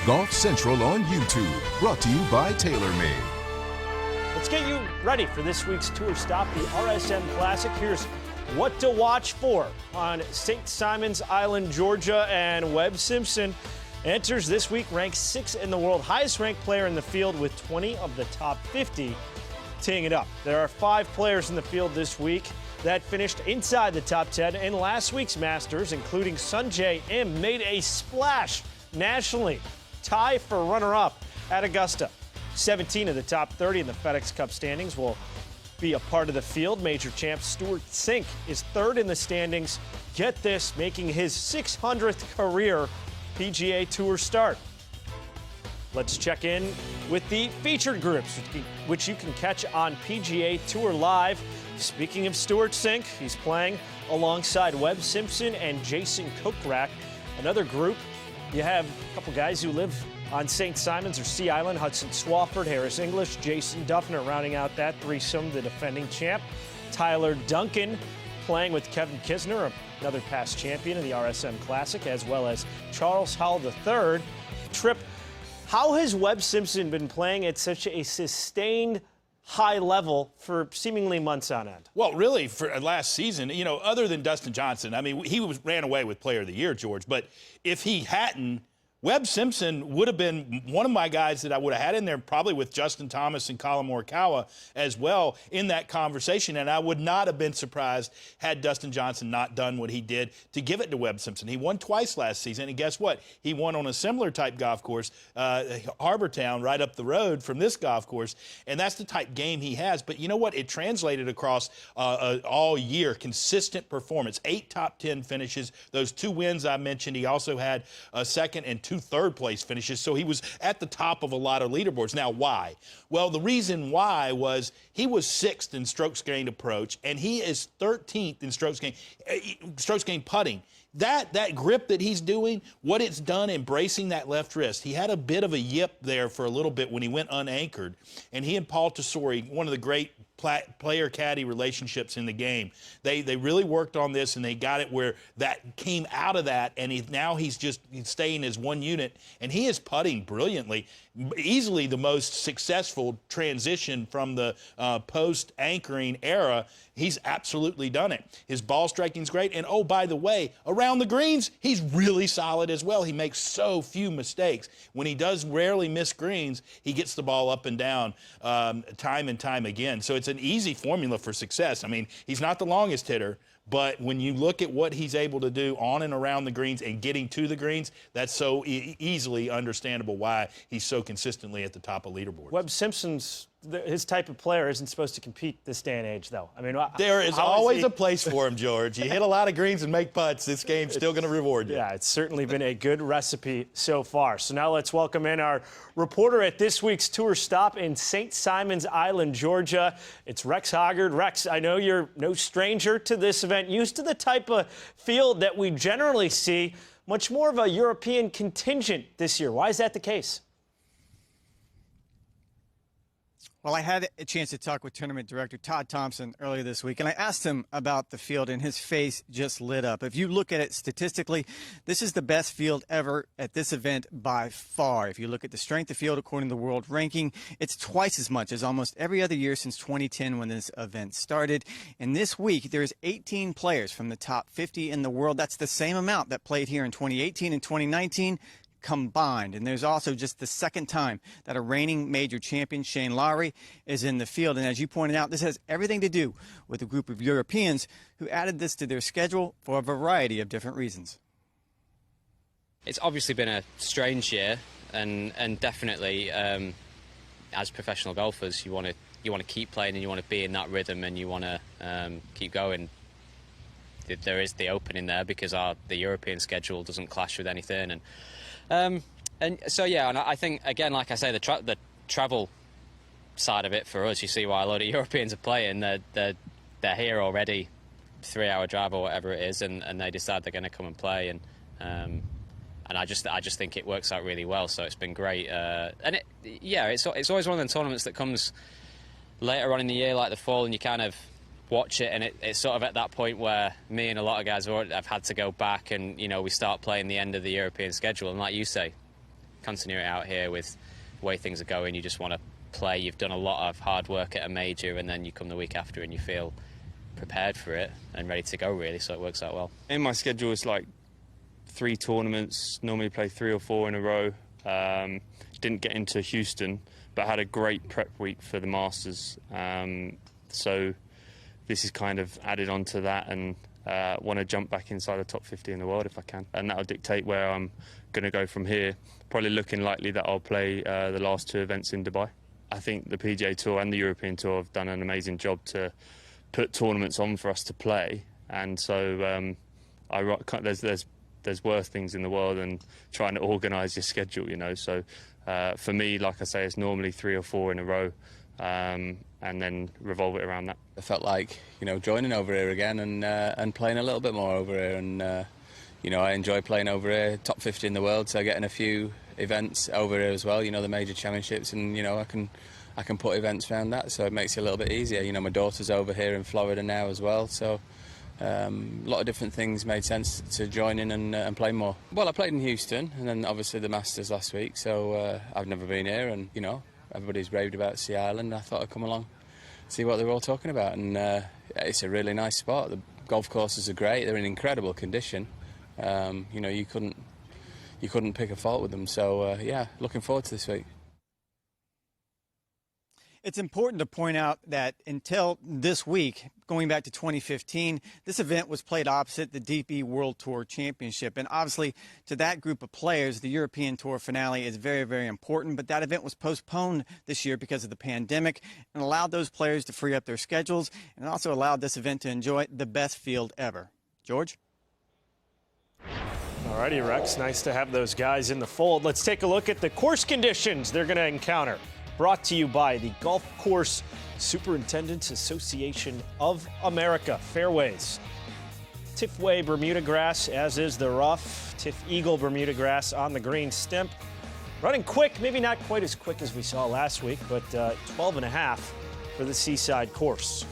Golf Central on YouTube, brought to you by TaylorMade. Let's get you ready for this week's tour stop, the RSM Classic. Here's what to watch for on St. Simons Island, Georgia, and Webb Simpson enters this week ranked 6th in the world, highest ranked player in the field with 20 of the top 50 teeing it up. There are 5 players in the field this week that finished inside the top 10 in last week's Masters, including Sungjae Im, made a splash nationally, tie for runner-up at Augusta. 17 of the top 30 in the FedEx Cup standings will be a part of the field. Major champ Stewart Cink is 3rd in the standings. Get this, making his 600th career PGA Tour start. Let's check in with the featured groups, which you can catch on PGA Tour Live. Speaking of Stewart Cink, he's playing alongside Webb Simpson and Jason Kokrak. Another group, you have a couple guys who live on St. Simons or Sea Island: Hudson Swafford, Harris English, Jason Duffner rounding out that threesome, the defending champ. Tyler Duncan playing with Kevin Kisner, another past champion of the RSM Classic, as well as Charles Howell III. Tripp, how has Webb Simpson been playing at such a sustained high level for seemingly months on end? Well, really, for last season, you know, other than Dustin Johnson, I mean, ran away with Player of the Year, George, but if he hadn't, Webb Simpson would have been one of my guys that I would have had in there, probably with Justin Thomas and Colin Morikawa as well in that conversation. And I would not have been surprised had Dustin Johnson not done what he did to give it to Webb Simpson. He won twice last season, and guess what? He won on a similar type golf course, Harbor Town, right up the road from this golf course. And that's the type game he has. But you know what? It translated across all year. Consistent performance. 8 top 10 finishes. Those 2 wins I mentioned. He also had a second and 2 third-place finishes, so he was at the top of a lot of leaderboards. Now, why? Well, the reason why was he was 6th in strokes gained approach, and he is 13th in strokes gained putting. That grip that he's doing, what it's done embracing that left wrist. He had a bit of a yip there for a little bit when he went unanchored, and he and Paul Tesori, one of the great player-caddy relationships in the game. They really worked on this, and they got it where that came out of that, and now he's staying as one unit, and he is putting brilliantly. Easily the most successful transition from the post-anchoring era. He's absolutely done it. His ball striking's great, and oh, by the way, around the greens, he's really solid as well. He makes so few mistakes. When he does rarely miss greens, he gets the ball up and down time and time again. So it's an easy formula for success. I mean, he's not the longest hitter, but when you look at what he's able to do on and around the greens and getting to the greens, that's so easily understandable why he's so consistently at the top of leaderboards. Webb Simpson's, his type of player isn't supposed to compete this day and age, though. I mean, there is always a place for him, George. You hit a lot of greens and make putts, this game's still going to reward you. Yeah, it's certainly been a good recipe so far. So now let's welcome in our reporter at this week's tour stop in St. Simons Island, Georgia. It's Rex Hoggard. Rex, I know you're no stranger to this event, used to the type of field that we generally see, much more of a European contingent this year. Why is that the case? Well, I had a chance to talk with tournament director Todd Thompson earlier this week, and I asked him about the field, and his face just lit up. If you look at it statistically, this is the best field ever at this event by far. If you look at the strength of field according to the world ranking, it's twice as much as almost every other year since 2010 when this event started. And this week, there's 18 players from the top 50 in the world. That's the same amount that played here in 2018 and 2019. Combined. And there's also just the second time that a reigning major champion, Shane Lowry, is in the field. And as you pointed out, this has everything to do with a group of Europeans who added this to their schedule for a variety of different reasons. It's obviously been a strange year, and definitely as professional golfers, you want to keep playing, and you want to be in that rhythm, and you want to keep going. There is the Open in there because the European schedule doesn't clash with anything, and so yeah, and I think again, like I say, the travel side of it for us, you see why a lot of Europeans are playing. They're here already, 3-hour drive or whatever it is, and they decide they're going to come and play, and I just think it works out really well. So it's been great, and it's always one of the tournaments that comes later on in the year, like the fall, and you kind of watch it, and it's sort of at that point where me and a lot of guys have had to go back, and we start playing the end of the European schedule, and like you say, continuity out here with the way things are going. You just want to play. You've done a lot of hard work at a major, and then you come the week after and you feel prepared for it and ready to go, really, so it works out well. In my schedule, it's like 3 tournaments, normally play 3 or 4 in a row. Didn't get into Houston, but had a great prep week for the Masters. So this is kind of added on to that, and want to jump back inside the top 50 in the world if I can. And that'll dictate where I'm going to go from here. Probably looking likely that I'll play the last 2 events in Dubai. I think the PGA Tour and the European Tour have done an amazing job to put tournaments on for us to play, and so there's worse things in the world than trying to organise your schedule, you know. So for me, like I say, it's normally 3 or 4 in a row, and then revolve it around that. I felt like, you know, joining over here again and playing a little bit more over here, and you know, I enjoy playing over here, top 50 in the world, so getting a few events over here as well, you know, the major championships, and you know, I can put events around that, so it makes it a little bit easier. You know, my daughter's over here in Florida now as well, so a lot of different things made sense to join in and play more. Well, I played in Houston, and then obviously the Masters last week, so I've never been here, and you know, everybody's raved about Sea Island. I thought I'd come along, see what they were all talking about, and it's a really nice spot. The golf courses are great, they're in incredible condition. You know, you couldn't pick a fault with them, so yeah, looking forward to this week. It's important to point out that until this week, going back to 2015, this event was played opposite the DP World Tour Championship. And obviously, to that group of players, the European Tour finale is very, very important. But that event was postponed this year because of the pandemic and allowed those players to free up their schedules, and also allowed this event to enjoy the best field ever. George? All righty, Rex. Nice to have those guys in the fold. Let's take a look at the course conditions they're going to encounter. Brought to you by the Golf Course Superintendents Association of America. Fairways. Tiffway Bermuda grass, as is the rough. Tiff Eagle Bermuda grass on the green stimp. Running quick, maybe not quite as quick as we saw last week, but 12.5 for the Seaside course.